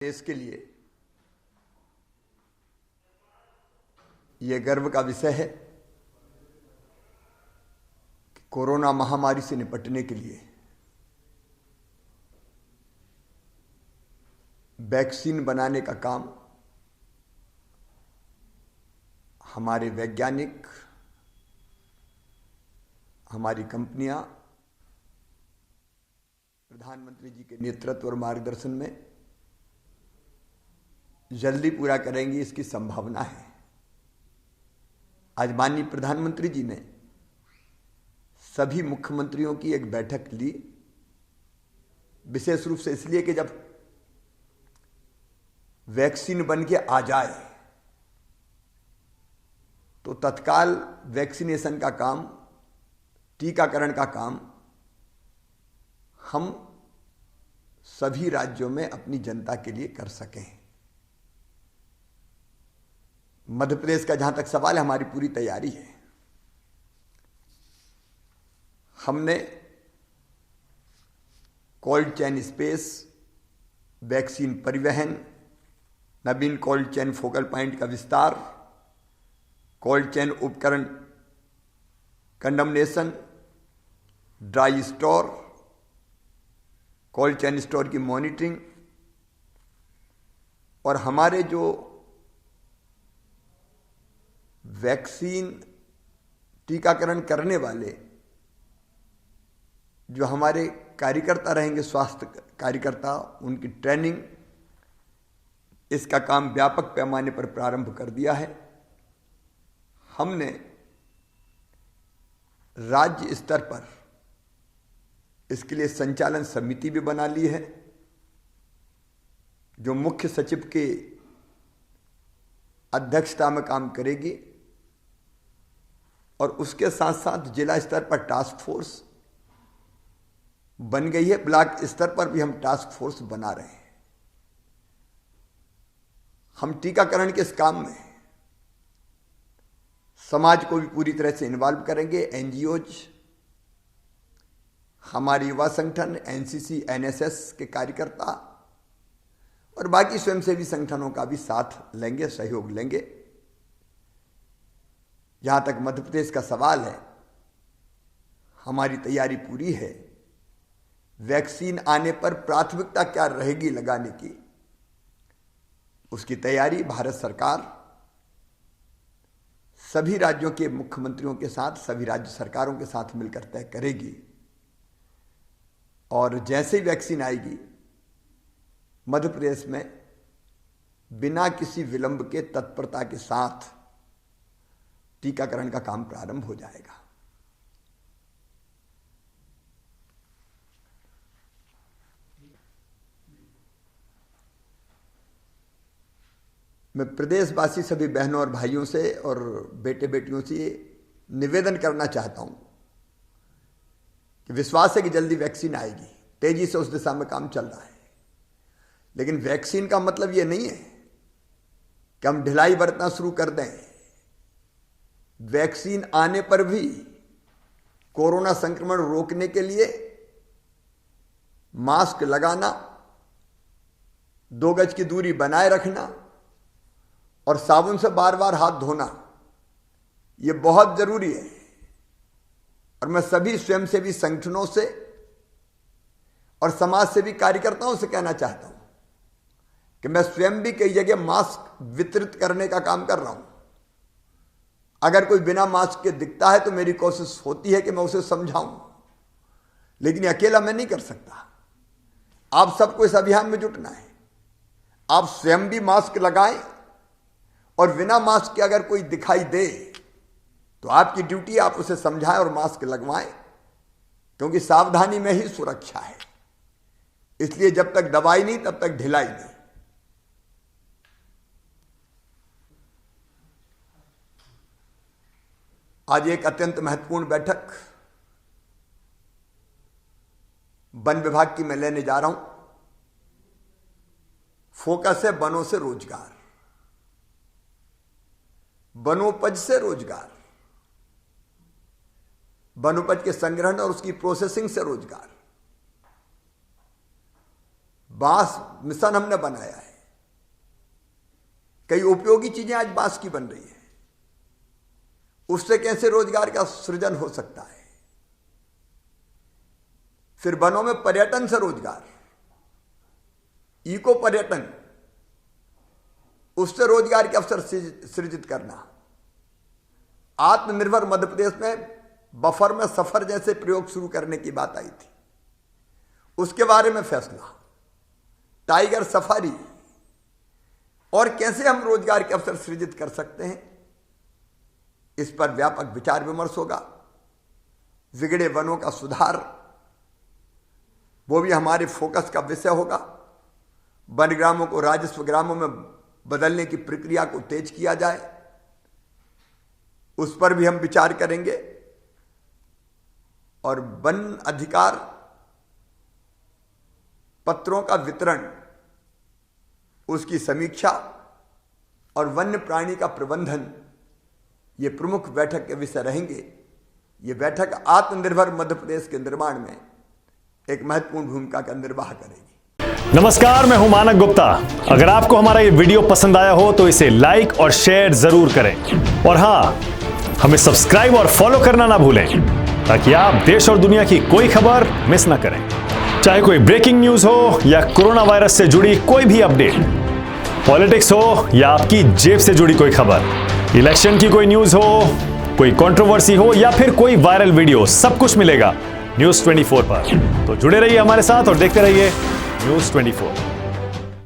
देश के लिए यह गर्व का विषय है कि कोरोना महामारी से निपटने के लिए वैक्सीन बनाने का काम हमारे वैज्ञानिक, हमारी कंपनियां प्रधानमंत्री जी के नेतृत्व और मार्गदर्शन में जल्दी पूरा करेंगी, इसकी संभावना है। आज माननीय प्रधानमंत्री जी ने सभी मुख्यमंत्रियों की एक बैठक ली, विशेष रूप से इसलिए कि जब वैक्सीन बन के आ जाए तो तत्काल वैक्सीनेशन का काम, टीकाकरण का काम हम सभी राज्यों में अपनी जनता के लिए कर सकें। मध्य प्रदेश का जहां तक सवाल है, हमारी पूरी तैयारी है। हमने कोल्ड चेन स्पेस, वैक्सीन परिवहन, नवीन कोल्ड चेन फोकल पॉइंट का विस्तार, कोल्ड चेन उपकरण condemnation, dry store, cold chain store की मॉनिटरिंग और हमारे जो वैक्सीन टीकाकरण करने वाले जो हमारे कार्यकर्ता रहेंगे, स्वास्थ्य कार्यकर्ता, उनकी ट्रेनिंग, इसका काम व्यापक पैमाने पर प्रारंभ कर दिया है। हमने राज्य स्तर पर इसके लिए संचालन समिति भी बना ली है, जो मुख्य सचिव के अध्यक्षता में काम करेगी और उसके साथ साथ जिला स्तर पर टास्क फोर्स बन गई है। ब्लॉक स्तर पर भी हम टास्क फोर्स बना रहे हैं। हम टीकाकरण के इस काम में समाज को भी पूरी तरह से इन्वॉल्व करेंगे। एनजीओज, हमारे युवा संगठन, एनसीसी, एनएसएस के कार्यकर्ता और बाकी स्वयंसेवी संगठनों का भी साथ लेंगे, सहयोग लेंगे। जहां तक मध्य प्रदेश का सवाल है, हमारी तैयारी पूरी है। वैक्सीन आने पर प्राथमिकता क्या रहेगी लगाने की, उसकी तैयारी भारत सरकार सभी राज्यों के मुख्यमंत्रियों के साथ, सभी राज्य सरकारों के साथ मिलकर तय करेगी। और जैसे ही वैक्सीन आएगी, मध्य प्रदेश में बिना किसी विलंब के तत्परता के साथ टीकाकरण का काम प्रारंभ हो जाएगा। मैं प्रदेशवासी सभी बहनों और भाइयों से और बेटे बेटियों से निवेदन करना चाहता हूं कि विश्वास है कि जल्दी वैक्सीन आएगी, तेजी से उस दिशा में काम चल रहा है। लेकिन वैक्सीन का मतलब यह नहीं है कि हम ढिलाई बरतना शुरू कर दें। वैक्सीन आने पर भी कोरोना संक्रमण रोकने के लिए मास्क लगाना, 2 गज की दूरी बनाए रखना और साबुन से बार बार हाथ धोना, यह बहुत जरूरी है। और मैं सभी स्वयंसेवी संगठनों से और समाज सेवी कार्यकर्ताओं से कहना चाहता हूं कि मैं स्वयं भी कई जगह मास्क वितरित करने का काम कर रहा हूं। अगर कोई बिना मास्क के दिखता है तो मेरी कोशिश होती है कि मैं उसे समझाऊं, लेकिन अकेला मैं नहीं कर सकता। आप सबको इस अभियान में जुटना है। आप स्वयं भी मास्क लगाएं और बिना मास्क के अगर कोई दिखाई दे तो आपकी ड्यूटी, आप उसे समझाएं और मास्क लगवाएं, क्योंकि सावधानी में ही सुरक्षा है। इसलिए जब तक दवाई नहीं तब तक ढिलाई नहीं। आज एक अत्यंत महत्वपूर्ण बैठक वन विभाग की मैं लेने जा रहा हूं। फोकस है वनों से रोजगार, वनोपज से रोजगार, वनोपज के संग्रहण और उसकी प्रोसेसिंग से रोजगार। बांस मिशन हमने बनाया है। कई उपयोगी चीजें आज बांस की बन रही है, उससे कैसे रोजगार का सृजन हो सकता है। फिर वनों में पर्यटन से रोजगार, इको पर्यटन, उससे रोजगार के अवसर सृजित करना। आत्मनिर्भर मध्य प्रदेश में बफर में सफर जैसे प्रयोग शुरू करने की बात आई थी, उसके बारे में फैसला। टाइगर सफारी और कैसे हम रोजगार के अवसर सृजित कर सकते हैं, इस पर व्यापक विचार विमर्श होगा। बिगड़े वनों का सुधार, वो भी हमारे फोकस का विषय होगा। वन ग्रामों को राजस्व ग्रामों में बदलने की प्रक्रिया को तेज किया जाए, उस पर भी हम विचार करेंगे। और वन अधिकार पत्रों का वितरण, उसकी समीक्षा और वन्य प्राणी का प्रबंधन, ये प्रमुख बैठक के विषय रहेंगे। ये बैठक आत्मनिर्भर मध्य प्रदेश के निर्माण में एक महत्वपूर्ण भूमिका का निर्वाह करेगी। नमस्कार, मैं हूं मानक गुप्ता। अगर आपको हमारा ये वीडियो पसंद आया हो तो इसे लाइक और शेयर जरूर करें, और हां, हमें सब्सक्राइब और फॉलो करना ना भूलें, ताकि आप देश और दुनिया की कोई खबर मिस ना करें। चाहे कोई ब्रेकिंग न्यूज हो या कोरोना वायरस से जुड़ी कोई भी अपडेट, पॉलिटिक्स हो या आपकी जेब से जुड़ी कोई खबर, इलेक्शन की कोई न्यूज हो, कोई कंट्रोवर्सी हो या फिर कोई वायरल वीडियो, सब कुछ मिलेगा न्यूज़ 24 पर। तो जुड़े रहिए हमारे साथ और देखते रहिए न्यूज़ 24।